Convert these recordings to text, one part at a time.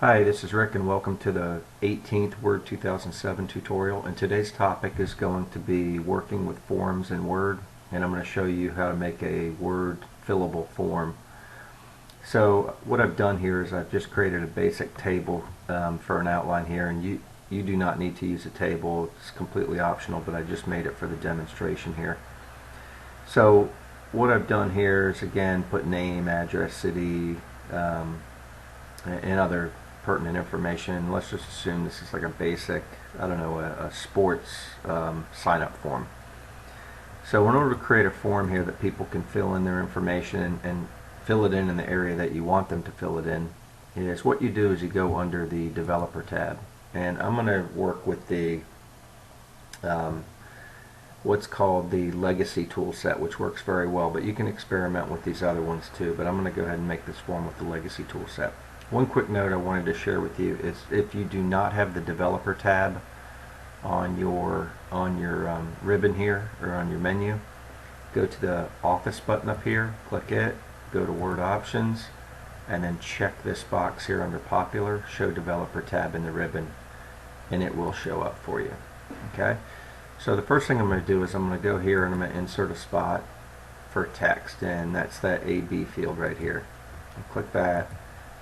Hi, this is Rick and welcome to the 18th Word 2007 tutorial, and today's topic is going to be working with forms in Word, and I'm going to show you how to make a Word fillable form. So what I've done here is I've just created a basic table for an outline here, and you do not need to use a table. It's completely optional, but I just made it for the demonstration here. So what I've done here is again put name, address, city, and other pertinent information. Let's just assume this is like a basic, I don't know, a sports sign up form. So in order to create a form here that people can fill in their information and fill it in the area that you want them to fill it in, is what you do is you go under the developer tab, and I'm going to work with the what's called the legacy tool set, which works very well, but you can experiment with these other ones too. But I'm going to go ahead and make this form with the legacy tool set. One quick note I wanted to share with you is if you do not have the developer tab on your ribbon here or on your menu, go to the office button up here, click it, go to Word Options, and then check this box here under Popular, Show Developer tab in the ribbon, and it will show up for you. Okay, so the first thing I'm going to do is I'm going to go here and I'm going to insert a spot for text, and that's that AB field right here. I'll click that.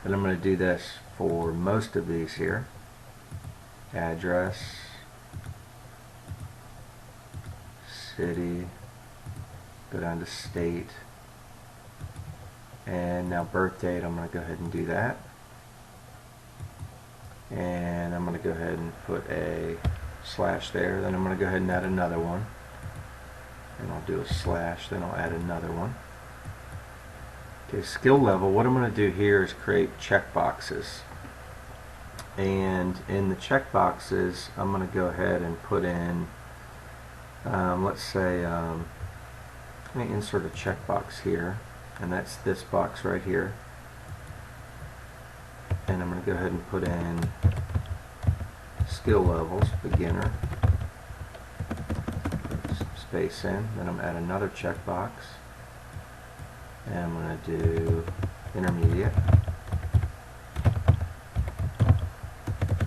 And I'm going to do this for most of these here. Address, city, go down to state, and now birth date, I'm going to go ahead and do that. And I'm going to go ahead and put a slash there. Then I'm going to go ahead and add another one. And I'll do a slash, then I'll add another one. Okay, skill level, what I'm going to do here is create checkboxes. And in the checkboxes, I'm going to go ahead and put in, let's say, let me insert a checkbox here, and that's this box right here. And I'm going to go ahead and put in skill levels, beginner, space in, then I'm going to add another checkbox. And I'm going to do intermediate.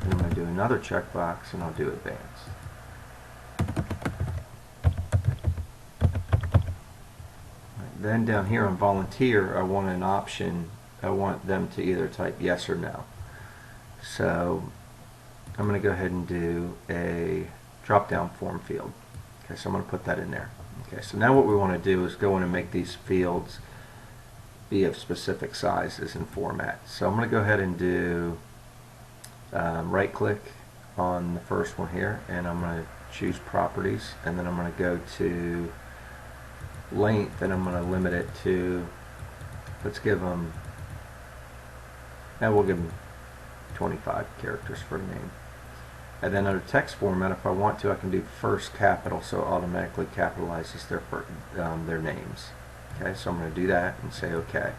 And I'm going to do another checkbox and I'll do advanced. Then down here on volunteer, I want an option. I want them to either type yes or no. So I'm going to go ahead and do a drop down form field. Okay, so I'm going to put that in there. Okay, so now what we want to do is go in and make these fields be of specific sizes and formats. So I'm going to go ahead and do right click on the first one here, and I'm going to choose properties, and then I'm going to go to length, and I'm going to limit it to, let's give them, now we'll give them 25 characters for a name. And then under text format, if I want to, I can do first capital, so it automatically capitalizes their names. Okay, so I'm going to do that and say OK.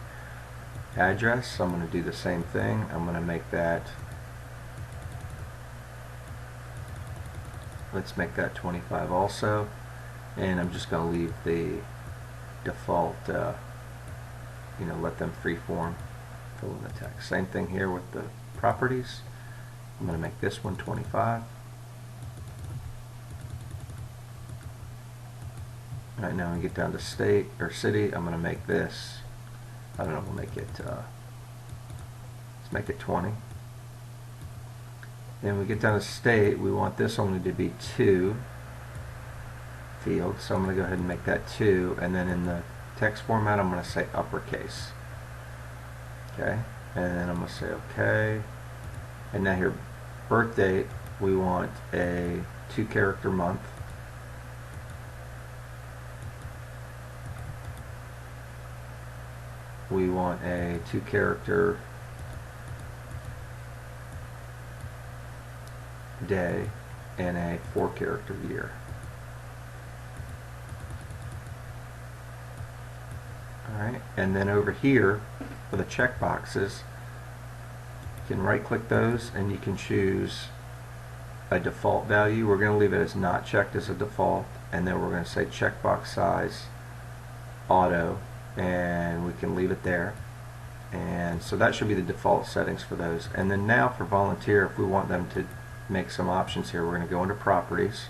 Address, so I'm going to do the same thing. I'm going to make that, let's make that 25 also, and I'm just going to leave the default, let them freeform fill in the text. Same thing here with the properties. I'm going to make this one 25. Alright, now we get down to state or city. I'm going to make this, I don't know, we'll make it, let's make it 20. Then we get down to state, we want this only to be 2 fields, so I'm going to go ahead and make that 2, and then in the text format I'm going to say uppercase. Okay, and then I'm going to say OK. And now here, birth date, we want a 2-character month. We want a 2-character day and a 4-character year. Alright, and then over here for the checkboxes, you can right click those and you can choose a default value. We're going to leave it as not checked as a default, and then we're going to say checkbox size auto, and we can leave it there. And so that should be the default settings for those. And then now for volunteer, if we want them to make some options here, we're going to go into properties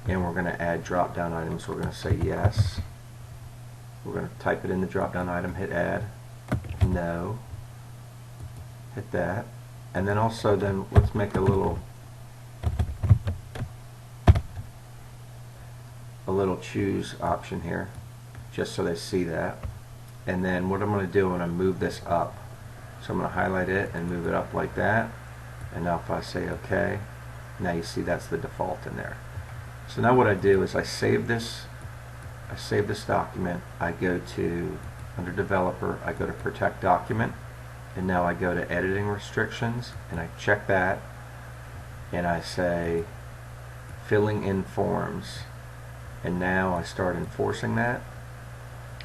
and we're going to add drop down items. We're going to say yes. We're going to type it in the drop down item, hit add, no, hit that, and then also then let's make a little choose option here just so they see that. And then what I'm going to do, I'm going to move this up. So I'm going to highlight it and move it up like that. And now if I say OK, now you see that's the default in there. So now what I do is I save this document. I go to, under developer, I go to protect document, and now I go to editing restrictions and I check that and I say filling in forms, and now I start enforcing that.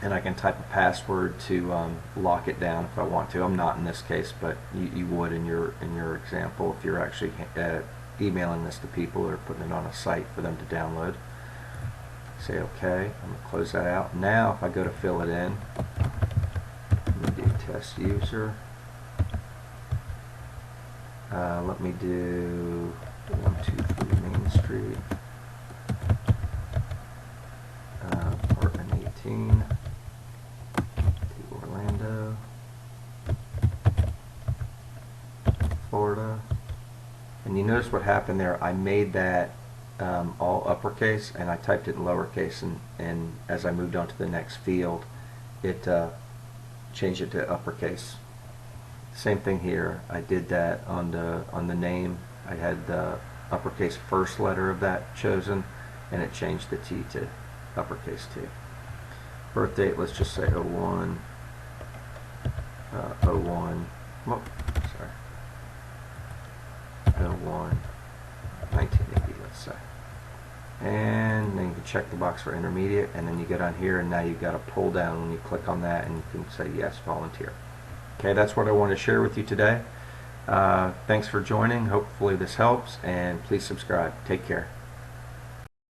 And I can type a password to lock it down if I want to. I'm not in this case, but you would in your example if you're actually emailing this to people or putting it on a site for them to download. Say OK. I'm going to close that out. Now if I go to fill it in, let me do test user. Let me do 123 Main Street, apartment 18. Orlando, Florida. And you notice what happened there. I made that all uppercase and I typed it in lowercase, and as I moved on to the next field it changed it to uppercase. Same thing here. I did that on the name. I had the uppercase first letter of that chosen and it changed the T to uppercase T. Birth date, let's just say 01 oh, sorry, 01 1980, let's say. And then you can check the box for intermediate, and then you get on here and now you've got a pull down when you click on that and you can say yes, volunteer. Okay, that's what I wanted to share with you today. Thanks for joining. Hopefully this helps, and please subscribe. Take care.